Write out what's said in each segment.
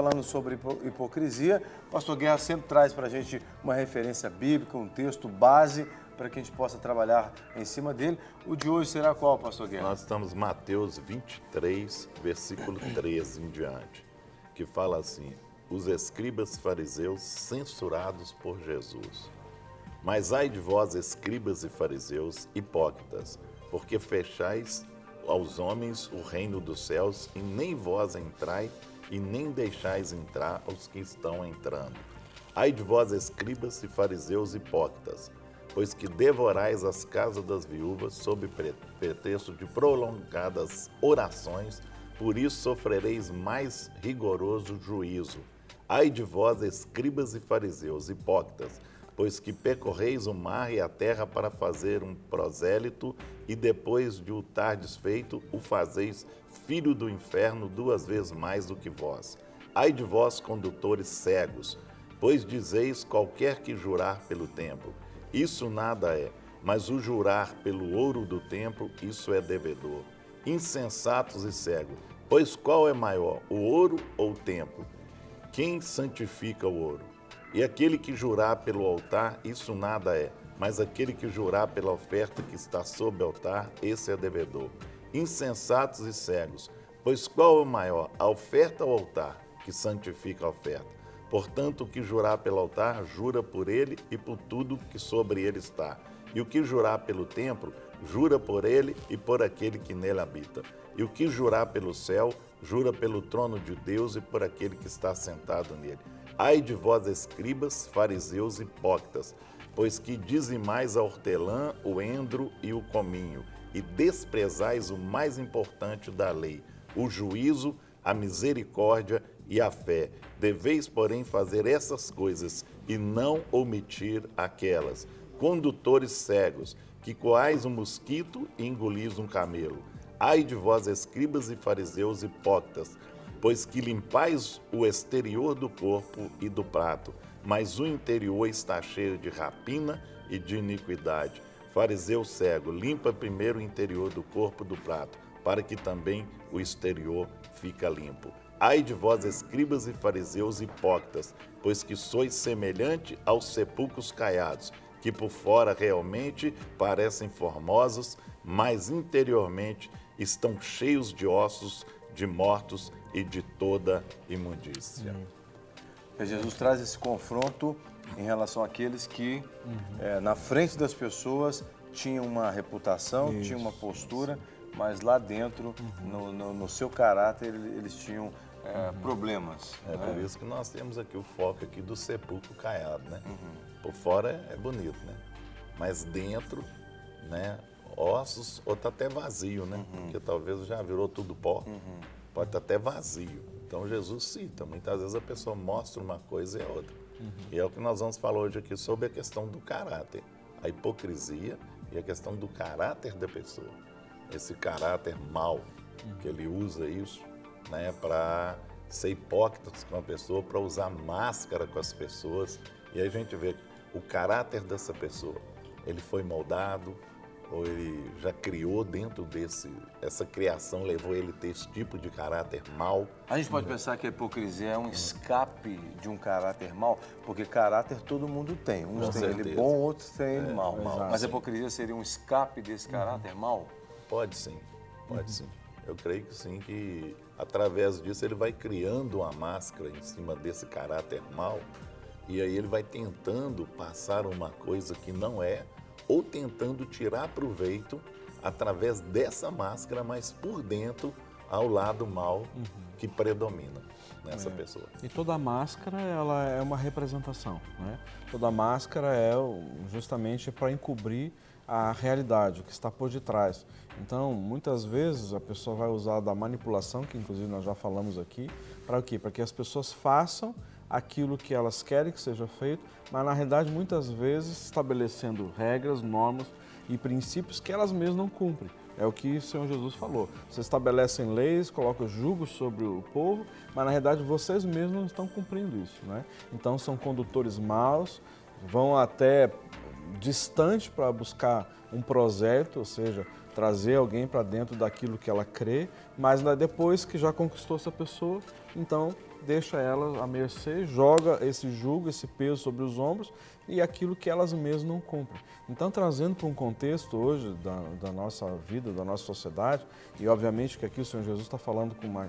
falando sobre hipocrisia. O pastor Guerra sempre traz para a gente uma referência bíblica, um texto base, para que a gente possa trabalhar em cima dele. O de hoje será qual, pastor Guerra? Nós estamos em Mateus 23, versículo 13 em diante, que fala assim: os escribas fariseus censurados por Jesus. Mas ai de vós, escribas e fariseus, hipócritas, porque fechais aos homens o reino dos céus, e nem vós entrai, e nem deixais entrar os que estão entrando. Ai de vós, escribas e fariseus hipócritas, pois que devorais as casas das viúvas sob pretexto de prolongadas orações, por isso sofrereis mais rigoroso juízo. Ai de vós, escribas e fariseus hipócritas, pois que percorreis o mar e a terra para fazer um prosélito, e depois de o tardes feito, o fazeis filho do inferno 2 vezes mais do que vós. Ai de vós, condutores cegos, pois dizeis qualquer que jurar pelo templo. Isso nada é, mas o jurar pelo ouro do templo, isso é devedor. Insensatos e cegos, pois qual é maior, o ouro ou o templo? Quem santifica o ouro? E aquele que jurar pelo altar, isso nada é, mas aquele que jurar pela oferta que está sob o altar, esse é devedor. Insensatos e cegos, pois qual é o maior, a oferta ou o altar, que santifica a oferta? Portanto, o que jurar pelo altar, jura por ele e por tudo que sobre ele está. E o que jurar pelo templo, jura por ele e por aquele que nele habita. E o que jurar pelo céu, jura pelo trono de Deus e por aquele que está sentado nele. Ai de vós, escribas, fariseus hipócritas, pois que dizimais a hortelã, o endro e o cominho, e desprezais o mais importante da lei, o juízo, a misericórdia e a fé. Deveis, porém, fazer essas coisas e não omitir aquelas. Condutores cegos, que coais um mosquito e engolis um camelo. Ai de vós, escribas e fariseus hipócritas, pois que limpais o exterior do corpo e do prato, mas o interior está cheio de rapina e de iniquidade. Fariseu cego, limpa primeiro o interior do corpo e do prato, para que também o exterior fica limpo. Ai de vós, escribas e fariseus hipócritas, pois que sois semelhante aos sepulcros caiados, que por fora realmente parecem formosos, mas interiormente estão cheios de ossos, de mortos e de toda imundícia. Jesus traz esse confronto em relação àqueles que, na frente das pessoas, tinham uma reputação, tinham uma postura, mas lá dentro, no seu caráter, eles tinham problemas. É por isso que nós temos aqui o foco aqui do sepulcro caiado, né? Por fora é bonito, né? Mas dentro, né? Ossos, ou tá até vazio, né? Porque talvez já virou tudo pó. Pode estar até vazio. Então Jesus cita, muitas vezes a pessoa mostra uma coisa e a outra. E é o que nós vamos falar hoje aqui sobre a questão do caráter, a hipocrisia e a questão do caráter da pessoa. Esse caráter mau, que ele usa isso, né, para ser hipócrita com a pessoa, para usar máscara com as pessoas. E aí a gente vê o caráter dessa pessoa. Ele foi moldado, ou ele já criou dentro essa criação levou ele a ter esse tipo de caráter mau. A gente pode pensar que a hipocrisia é um escape de um caráter mau, porque caráter todo mundo tem. Uns têm ele bom, outros têm ele mau. Mas a hipocrisia seria um escape desse caráter mau? Pode sim, pode sim. Eu creio que sim, que através disso ele vai criando uma máscara em cima desse caráter mau, e aí ele vai tentando passar uma coisa que não é, ou tentando tirar proveito através dessa máscara, mas por dentro ao lado mal que predomina nessa pessoa. E toda máscara, ela é uma representação, né? Toda máscara é justamente para encobrir a realidade, o que está por detrás. Então, muitas vezes a pessoa vai usar da manipulação, que inclusive nós já falamos aqui, para o quê? Para que as pessoas façam aquilo que elas querem que seja feito, mas na realidade muitas vezes estabelecendo regras, normas e princípios que elas mesmas não cumprem. É o que o Senhor Jesus falou. Vocês estabelecem leis, colocam jugo sobre o povo, mas na realidade vocês mesmos não estão cumprindo isso, né? Então são condutores maus, vão até distante para buscar um prosélito, ou seja, trazer alguém para dentro daquilo que ela crê, mas depois que já conquistou essa pessoa, então deixa elas à mercê, joga esse jugo, esse peso sobre os ombros e aquilo que elas mesmas não cumprem. Então, trazendo para um contexto hoje da nossa vida, da nossa sociedade, e obviamente que aqui o Senhor Jesus está falando com uma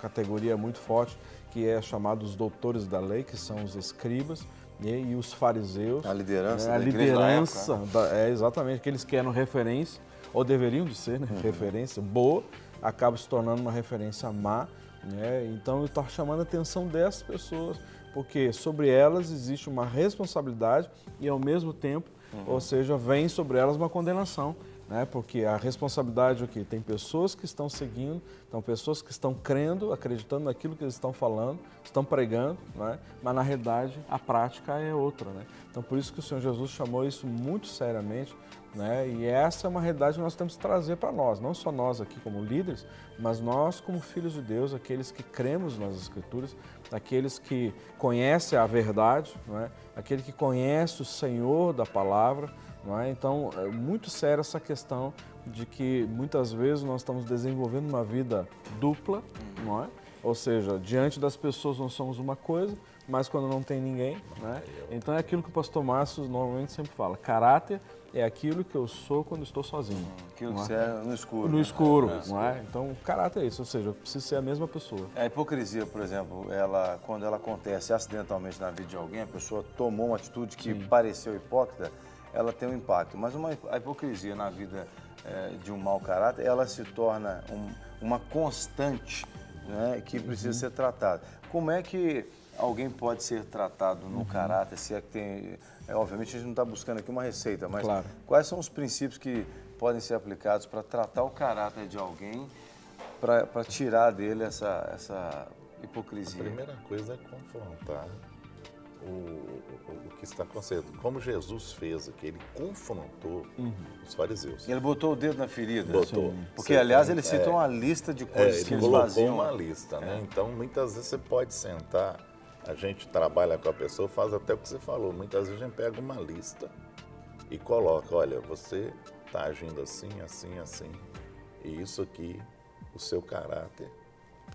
categoria muito forte, que é chamada os doutores da lei, que são os escribas, e os fariseus. A liderança né? A da igreja liderança, na época. exatamente, aqueles que eram referência, ou deveriam de ser, né? Referência boa, acaba se tornando uma referência má. Né? Então, está chamando a atenção dessas pessoas, porque sobre elas existe uma responsabilidade e, ao mesmo tempo, ou seja, vem sobre elas uma condenação. Né? Porque a responsabilidade aqui tem pessoas que estão seguindo, então pessoas que estão crendo, acreditando naquilo que eles estão falando, estão pregando, né? Mas na realidade a prática é outra. Né? Então por isso que o Senhor Jesus chamou isso muito seriamente, né? E essa é uma realidade que nós temos que trazer para nós, não só nós aqui como líderes, mas nós como filhos de Deus, aqueles que cremos nas Escrituras, aqueles que conhecem a verdade, né? Aquele que conhece o Senhor da palavra. Não é? Então, é muito séria essa questão de que muitas vezes nós estamos desenvolvendo uma vida dupla, não é? Ou seja, diante das pessoas nós somos uma coisa, mas quando não tem ninguém, né? Então é aquilo que o pastor Márcio normalmente sempre fala, caráter é aquilo que eu sou quando estou sozinho. Aquilo que você é no escuro. No escuro, não é? Então, caráter é isso, ou seja, eu preciso ser a mesma pessoa. A hipocrisia, por exemplo, quando ela acontece acidentalmente na vida de alguém, a pessoa tomou uma atitude que pareceu hipócrita, ela tem um impacto. Mas a hipocrisia na vida de um mau caráter, ela se torna uma constante, né, que precisa ser tratada. Como é que alguém pode ser tratado no caráter, se é que tem... obviamente a gente não está buscando aqui uma receita, mas quais são os princípios que podem ser aplicados para tratar o caráter de alguém, para tirar dele essa hipocrisia? A primeira coisa é confrontar o que está acontecendo. Como Jesus fez aqui, ele confrontou os fariseus. Ele botou o dedo na ferida. Botou. Porque, aliás, ele citou uma lista de coisas que eles faziam. Ele colocou uma lista, né? Então, muitas vezes você pode sentar, a gente trabalha com a pessoa, faz até o que você falou. Muitas vezes a gente pega uma lista e coloca, olha, você está agindo assim, assim, assim. E isso aqui, o seu caráter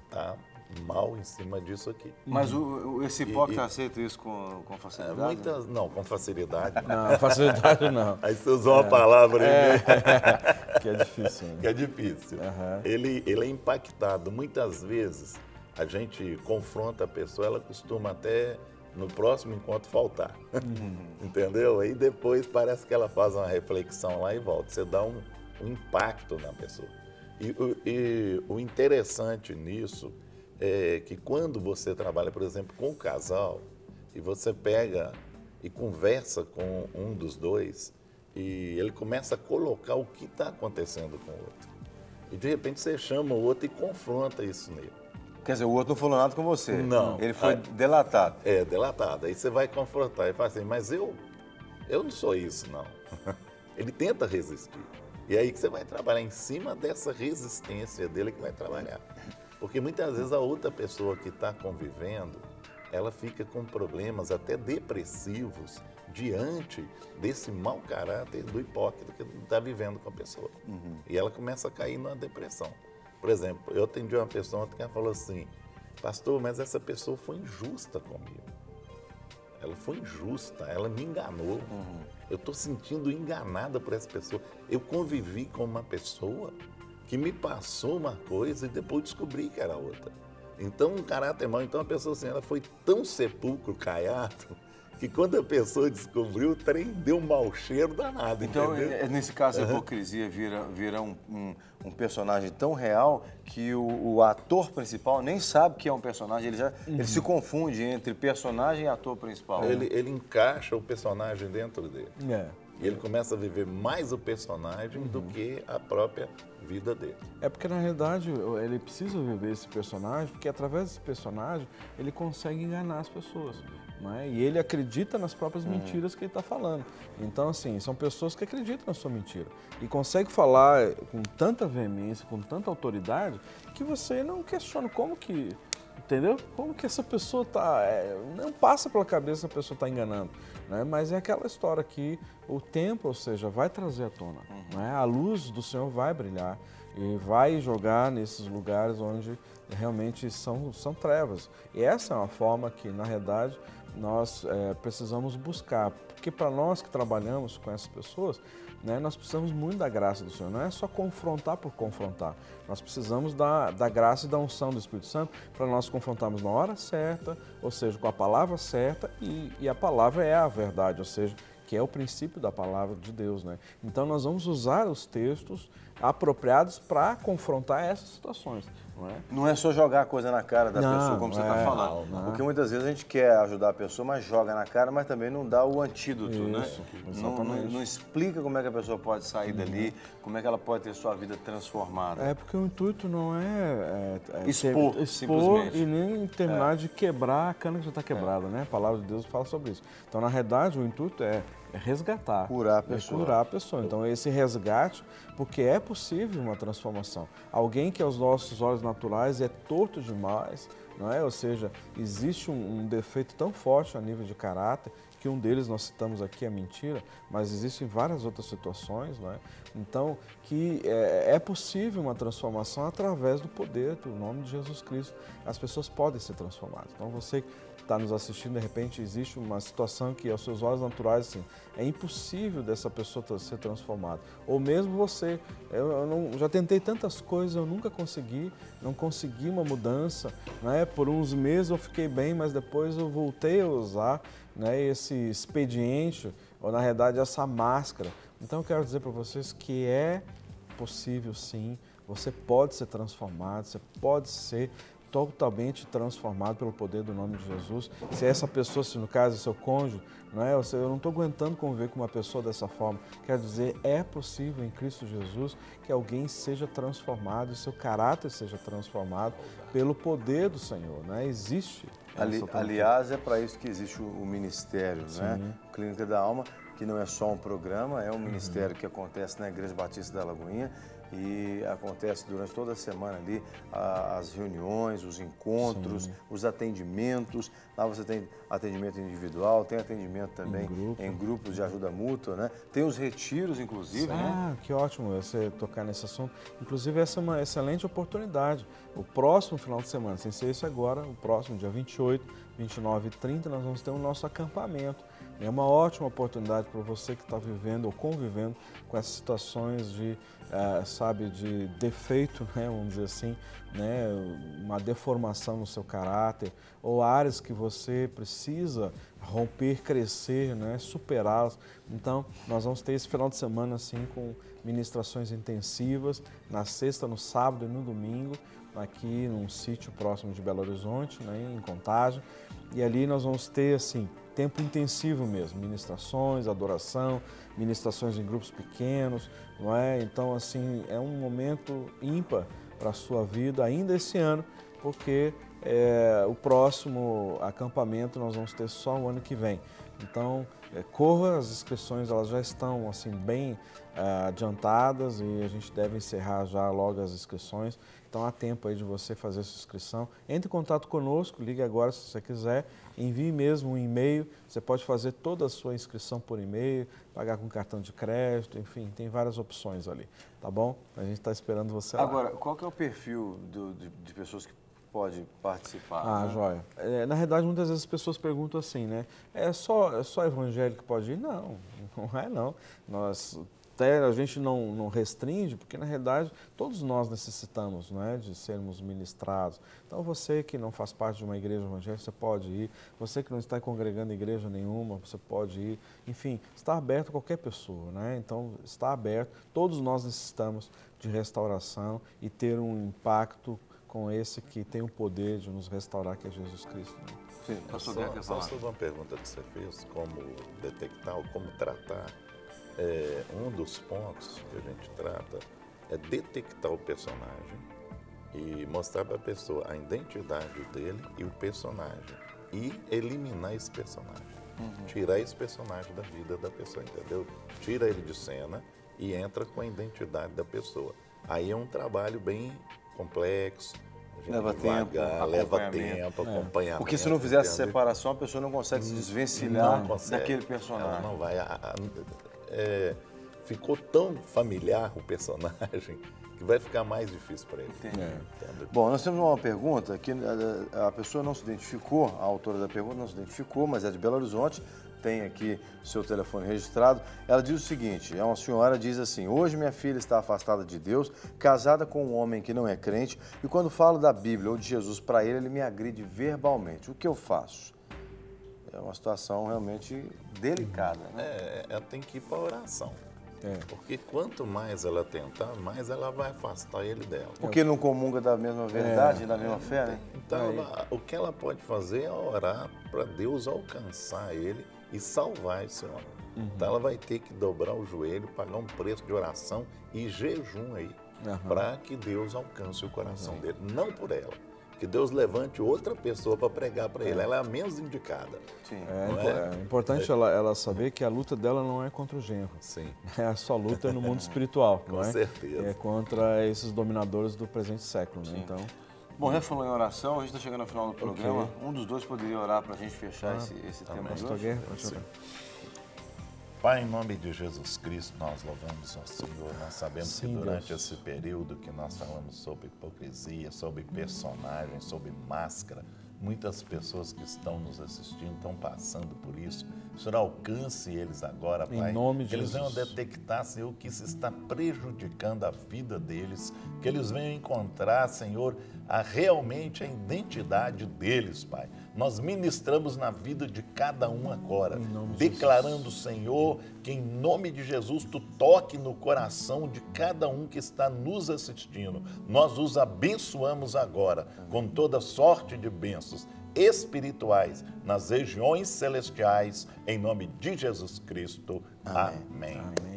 está mal em cima disso aqui. Mas esse hipócrita aceita isso com facilidade? Não, com facilidade. Não, facilidade não. Aí você usou uma palavra aí. Que é difícil. Né? Que é difícil. Ele é impactado. Muitas vezes a gente confronta a pessoa, ela costuma até no próximo encontro faltar. Entendeu? Aí depois parece que ela faz uma reflexão lá e volta. Você dá um impacto na pessoa. E o interessante nisso é que quando você trabalha, por exemplo, com o casal, e você pega e conversa com um dos dois, e ele começa a colocar o que está acontecendo com o outro. E de repente você chama o outro e confronta isso nele. Quer dizer, o outro não falou nada com você. Não. Ele foi delatado. Delatado. Aí você vai confrontar e fala assim, mas eu não sou isso, não. Ele tenta resistir. E aí que você vai trabalhar em cima dessa resistência dele que vai trabalhar. Porque muitas vezes a outra pessoa que está convivendo, ela fica com problemas até depressivos diante desse mau caráter do hipócrita que está vivendo com a pessoa. E ela começa a cair numa depressão. Por exemplo, eu atendi uma pessoa que falou assim, pastor, mas essa pessoa foi injusta comigo. Ela foi injusta, ela me enganou. Eu estou sentindo enganada por essa pessoa. Eu convivi com uma pessoa que me passou uma coisa e depois descobri que era outra. Então, um caráter mau. Então, a pessoa assim, ela foi tão sepulcro caiado que quando a pessoa descobriu, o trem deu um mau cheiro danado. Então, entendeu? nesse caso, a hipocrisia vira um personagem tão real que o ator principal nem sabe que é um personagem. Ele se confunde entre personagem e ator principal. Ele encaixa o personagem dentro dele. E ele começa a viver mais o personagem do que a própria vida dele. É porque, na realidade, ele precisa viver esse personagem, porque através desse personagem ele consegue enganar as pessoas. Não é? E ele acredita nas próprias mentiras que ele está falando. Então, assim, são pessoas que acreditam na sua mentira. E consegue falar com tanta veemência, com tanta autoridade, que você não questiona como que Entendeu? Como que essa pessoa está... não passa pela cabeça que a pessoa está enganando, né? Mas é aquela história que o tempo, ou seja, vai trazer à tona. Né? A luz do Senhor vai brilhar e vai jogar nesses lugares onde realmente são trevas. E essa é uma forma que, na realidade, nós precisamos buscar. Porque para nós que trabalhamos com essas pessoas, né, nós precisamos muito da graça do Senhor. Não é só confrontar por confrontar. Nós precisamos da graça e da unção do Espírito Santo para nós confrontarmos na hora certa, ou seja, com a palavra certa, e a palavra é a verdade, ou seja, que é o princípio da palavra de Deus, né? Então nós vamos usar os textos apropriados para confrontar essas situações. Não é só jogar a coisa na cara da pessoa, como você está falando. Não. Porque muitas vezes a gente quer ajudar a pessoa, mas joga na cara, mas também não dá o antídoto, né? Não explica como é que a pessoa pode sair dali, como é que ela pode ter sua vida transformada. É porque o intuito não é expor simplesmente. E nem terminar de quebrar a cana que já está quebrada, né? A palavra de Deus fala sobre isso. Então, na realidade, o intuito é resgatar. Curar a pessoa. Curar a pessoa. Então, esse resgate, porque é possível uma transformação. Alguém que aos nossos olhos naturais é torto demais, não é? Ou seja, existe um defeito tão forte a nível de caráter, que um deles nós citamos aqui, a mentira, mas existem várias outras situações, não é? Então, que é possível uma transformação através do poder do nome de Jesus Cristo. As pessoas podem ser transformadas. Então, você está nos assistindo, de repente existe uma situação que aos seus olhos naturais, assim, é impossível dessa pessoa ser transformada. Ou mesmo você, já tentei tantas coisas, eu nunca não consegui uma mudança, né? Por uns meses eu fiquei bem, mas depois eu voltei a usar, né, esse expediente, ou na realidade essa máscara. Então eu quero dizer para vocês que é possível sim, você pode ser transformado, você pode ser totalmente transformado pelo poder do nome de Jesus. Se essa pessoa, se no caso é seu cônjuge, não é? Eu não estou aguentando conviver com uma pessoa dessa forma. Quero dizer, é possível em Cristo Jesus que alguém seja transformado e seu caráter seja transformado pelo poder do Senhor, né? Existe. Aliás, é para isso que existe o ministério, né? Clínica da Alma, que não é só um programa, é um ministério que acontece na Igreja Batista da Lagoinha. E acontece durante toda a semana ali as reuniões, os encontros, os atendimentos. Lá você tem atendimento individual, tem atendimento também em grupos de ajuda mútua, né? Tem os retiros, inclusive, né? Que ótimo você tocar nesse assunto. Inclusive, essa é uma excelente oportunidade. O próximo final de semana, sem ser esse agora, o próximo, dia 28, 29 e 30, nós vamos ter o nosso acampamento. É uma ótima oportunidade para você que está vivendo ou convivendo com essas situações de defeito, né, vamos dizer assim, né, uma deformação no seu caráter, ou áreas que você precisa romper, crescer, né, superá-las. Então, nós vamos ter esse final de semana assim com ministrações intensivas, na sexta, no sábado e no domingo, aqui num sítio próximo de Belo Horizonte, né, em Contagem. E ali nós vamos ter assim tempo intensivo mesmo, ministrações, adoração, ministrações em grupos pequenos, não é? Então, assim, é um momento ímpar para a sua vida ainda esse ano, porque o próximo acampamento nós vamos ter só o ano que vem. Então, corra, as inscrições elas já estão assim bem adiantadas e a gente deve encerrar já logo as inscrições. Então há tempo aí de você fazer essa inscrição. Entre em contato conosco, ligue agora se você quiser, envie mesmo um e-mail. Você pode fazer toda a sua inscrição por e-mail, pagar com cartão de crédito, enfim, tem várias opções ali, tá bom? A gente está esperando você lá. Agora, qual que é o perfil de pessoas que pode participar? Joia. Na realidade, muitas vezes as pessoas perguntam assim, né? É só evangélico que pode ir? Não, não é não. A gente não restringe, porque na realidade todos nós necessitamos, né, de sermos ministrados. Então você que não faz parte de uma igreja evangélica, você pode ir. Você que não está congregando em igreja nenhuma, você pode ir. Enfim, está aberto a qualquer pessoa, né? Então está aberto. Todos nós necessitamos de restauração e ter um impacto com esse que tem o poder de nos restaurar, que é Jesus Cristo. Né? Sim, pastor Guerra quer falar. Só uma pergunta que você fez, como detectar ou como tratar. Um dos pontos que a gente trata é detectar o personagem e mostrar para a pessoa a identidade dele e o personagem e eliminar esse personagem, tirar esse personagem da vida da pessoa, entendeu? Tira ele de cena e entra com a identidade da pessoa. Aí é um trabalho bem complexo, Leva tempo, acompanhamento. Porque se não fizer essa separação, a pessoa não consegue se desvencilhar daquele personagem. Ela não vai. Ficou tão familiar o personagem que vai ficar mais difícil para ele. Bom, nós temos uma pergunta que a pessoa não se identificou, a autora da pergunta não se identificou, mas é de Belo Horizonte, tem aqui seu telefone registrado. Ela diz o seguinte, uma senhora diz assim: hoje minha filha está afastada de Deus, casada com um homem que não é crente, e quando falo da Bíblia ou de Jesus para ele, ele me agride verbalmente. O que eu faço? É uma situação realmente delicada, né? Ela tem que ir para a oração. Porque quanto mais ela tentar, mais ela vai afastar ele dela. Porque não comunga da mesma verdade, da mesma fé, né? Então, o que ela pode fazer é orar para Deus alcançar ele e salvar esse homem. Então, ela vai ter que dobrar o joelho, pagar um preço de oração e jejum aí, para que Deus alcance o coração dele, não por ela. Que Deus levante outra pessoa para pregar para ele. Ela é a menos indicada. Sim. É importante ela saber que a luta dela não é contra o genro. Sim. A sua luta é no mundo espiritual. Com certeza. É contra esses dominadores do presente século. Né? Então, bom, já falou em oração, a gente está chegando ao final do programa. Um dos dois poderia orar para a gente fechar esse tema de hoje. Pai, em nome de Jesus Cristo, nós louvamos ao Senhor. Nós sabemos que durante esse período que nós falamos sobre hipocrisia, sobre personagem, sobre máscara, muitas pessoas que estão nos assistindo estão passando por isso. O Senhor alcance eles agora, Pai. Em nome de que eles Jesus. venham detectar, Senhor, que isso está prejudicando a vida deles. Que eles venham encontrar, Senhor, realmente a identidade deles, Pai. Nós ministramos na vida de cada um agora, declarando, Senhor, que em nome de Jesus Tu toque no coração de cada um que está nos assistindo. Nós os abençoamos agora com toda sorte de bênçãos espirituais nas regiões celestiais, em nome de Jesus Cristo. Amém.